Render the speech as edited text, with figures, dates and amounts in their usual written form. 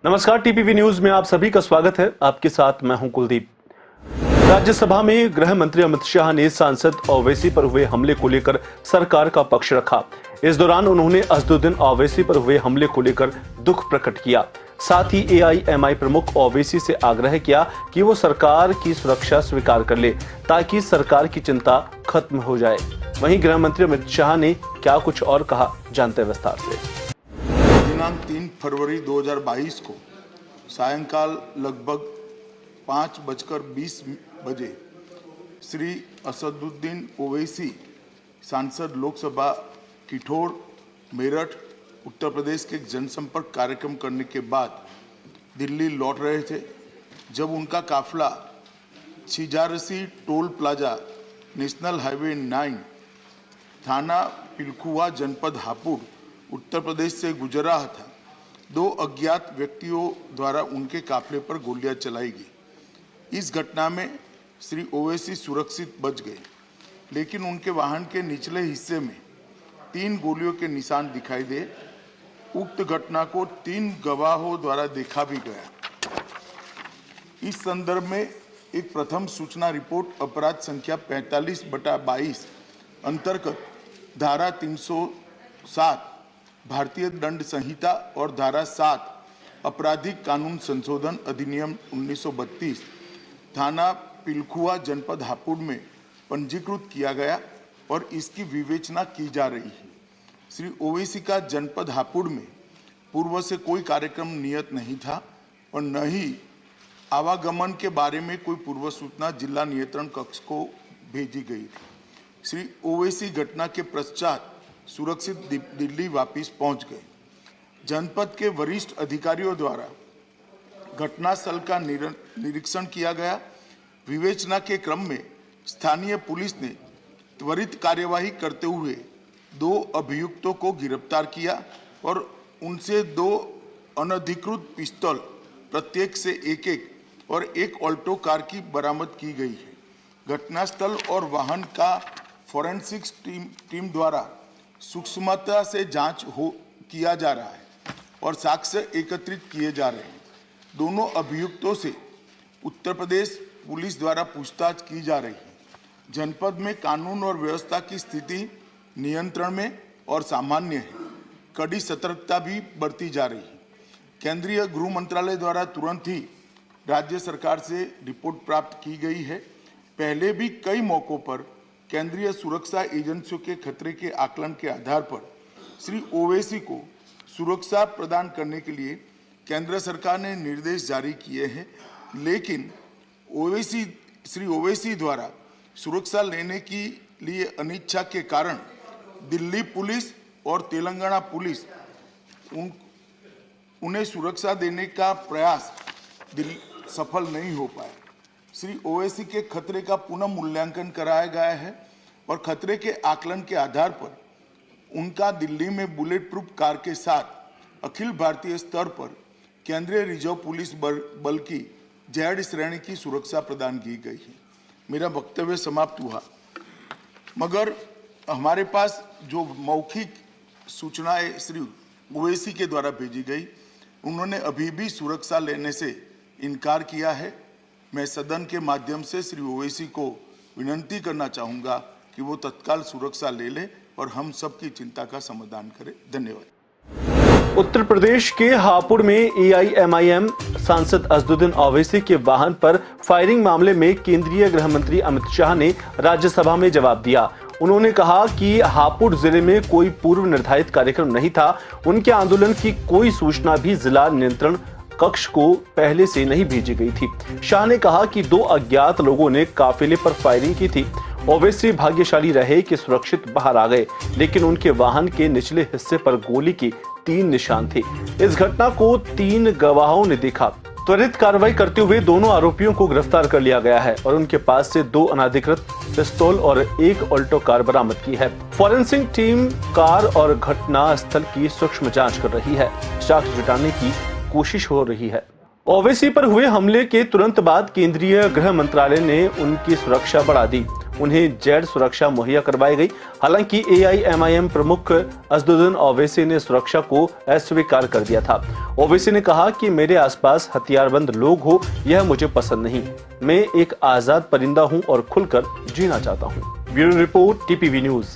नमस्कार, TPV news में आप सभी का स्वागत है। आपके साथ मैं हूं कुलदीप। राज्यसभा में गृह मंत्री अमित शाह ने सांसद ओवैसी पर हुए हमले को लेकर सरकार का पक्ष रखा। इस दौरान उन्होंने असदुद्दीन ओवैसी पर हुए हमले को लेकर दुख प्रकट किया। साथ ही एआईएमआई प्रमुख ओवैसी से आग्रह किया कि वो सरकार की सुरक्षा स्वीकार कर ले ताकि सरकार की चिंता खत्म हो जाए। वहीं गृह मंत्री अमित शाह ने क्या कुछ और कहा, जानते हैं विस्तार से। दिनांक 3 फरवरी 2022 को सायंकाल लगभग 5:20 बजे श्री असदुद्दीन ओवैसी सांसद लोकसभा किठौर मेरठ उत्तर प्रदेश के एक जनसंपर्क कार्यक्रम करने के बाद दिल्ली लौट रहे थे। जब उनका काफिला Chhijarsi toll plaza national highway 9 थाना पिलखुवा जनपद हापुड़ उत्तर प्रदेश से गुजर रहा था, दो अज्ञात व्यक्तियों द्वारा उनके काफिले पर गोलियां चलाई गई। इस घटना में श्री ओवैसी सुरक्षित बच गए, लेकिन उनके वाहन के निचले हिस्से में 3 गोलियों के निशान दिखाई दे। उक्त घटना को 3 गवाहों द्वारा देखा भी गया। इस संदर्भ में एक प्रथम सूचना रिपोर्ट अपराध संख्या 45/22 अंतर्गत धारा 307 भारतीय दंड संहिता और धारा 7 आपराधिक कानून संशोधन अधिनियम 1932 थाना पिलखुआ जनपद हापुड़ में पंजीकृत किया गया और इसकी विवेचना की जा रही है। श्री ओवैसी का जनपद हापुड़ में पूर्व से कोई कार्यक्रम नियत नहीं था और न ही आवागमन के बारे में कोई पूर्व सूचना जिला नियंत्रण कक्ष को भेजी गई। श्री ओवैसी घटना के पश्चात सुरक्षित दिल्ली वापस पहुंच गए। जनपद के वरिष्ठ अधिकारियों द्वारा घटनास्थल का निरीक्षण किया गया। विवेचना के क्रम में स्थानीय पुलिस ने त्वरित कार्यवाही करते हुए 2 अभियुक्तों को गिरफ्तार किया और उनसे 2 अनधिकृत पिस्तौल प्रत्येक से एक और एक ऑल्टो कार की बरामद की गई है। घटनास्थल और वाहन का फोरेंसिक्स टीम द्वारा सूक्ष्मता से जांच किया जा रहा है और साक्ष्य एकत्रित किए जा रहे हैं। दोनों अभियुक्तों से उत्तर प्रदेश पुलिस द्वारा पूछताछ की जा रही है। जनपद में कानून और व्यवस्था की स्थिति नियंत्रण में और सामान्य है। कड़ी सतर्कता भी बरती जा रही है। केंद्रीय गृह मंत्रालय द्वारा तुरंत ही राज्य सरकार से रिपोर्ट प्राप्त की गई है। पहले भी कई मौकों पर केंद्रीय सुरक्षा एजेंसियों के खतरे के आकलन के आधार पर श्री ओवैसी को सुरक्षा प्रदान करने के लिए केंद्र सरकार ने निर्देश जारी किए हैं, लेकिन श्री ओवैसी द्वारा सुरक्षा लेने के लिए अनिच्छा के कारण दिल्ली पुलिस और तेलंगाना पुलिस उन्हें सुरक्षा देने का प्रयास सफल नहीं हो पाया। श्री ओवैसी के खतरे का पुनः मूल्यांकन कराया गया है और खतरे के आकलन के आधार पर उनका दिल्ली में बुलेट प्रूफ कार के साथ अखिल भारतीय स्तर पर केंद्रीय रिजर्व पुलिस बल की जेड श्रेणी की सुरक्षा प्रदान की गई है। मेरा वक्तव्य समाप्त हुआ, मगर हमारे पास जो मौखिक सूचनाएं श्री ओवैसी के द्वारा भेजी गई, उन्होंने अभी भी सुरक्षा लेने से इनकार किया है। मैं सदन के माध्यम से श्री ओवैसी को विनती करना चाहूँगा कि वो तत्काल सुरक्षा ले ले और हम सबकी चिंता का समाधान करें। धन्यवाद। उत्तर प्रदेश के हापुड़ में एआईएमआईएम सांसद असदुद्दीन ओवैसी के वाहन पर फायरिंग मामले में केंद्रीय गृह मंत्री अमित शाह ने राज्यसभा में जवाब दिया। उन्होंने कहा कि हापुड़ जिले में कोई पूर्व निर्धारित कार्यक्रम नहीं था। उनके आंदोलन की कोई सूचना भी जिला नियंत्रण कक्ष को पहले से नहीं भेजी गई थी। शाह ने कहा कि 2 अज्ञात लोगों ने काफिले पर फायरिंग की थी। ओवैसी भाग्यशाली रहे कि सुरक्षित बाहर आ गए, लेकिन उनके वाहन के निचले हिस्से पर गोली की 3 निशान थे। इस घटना को 3 गवाहों ने देखा। त्वरित कार्रवाई करते हुए दोनों आरोपियों को गिरफ्तार कर लिया गया है और उनके पास से 2 अनधिकृत पिस्तौल और 1 ऑल्टो कार बरामद की है। फोरेंसिक टीम कार और घटना स्थल की सूक्ष्म जांच कर रही है। साक्ष्य जुटाने की कोशिश हो रही है। ओवैसी पर हुए हमले के तुरंत बाद केंद्रीय गृह मंत्रालय ने उनकी सुरक्षा बढ़ा दी। उन्हें जेड सुरक्षा मुहैया करवाई गई। हालांकि AIMIM प्रमुख असदुद्दीन ओवैसी ने सुरक्षा को अस्वीकार कर दिया था। ओवैसी ने कहा कि मेरे आसपास हथियारबंद लोग हो, यह मुझे पसंद नहीं। मैं एक आजाद परिंदा हूं और खुलकर जीना चाहता हूं। Bureau report, TPV news.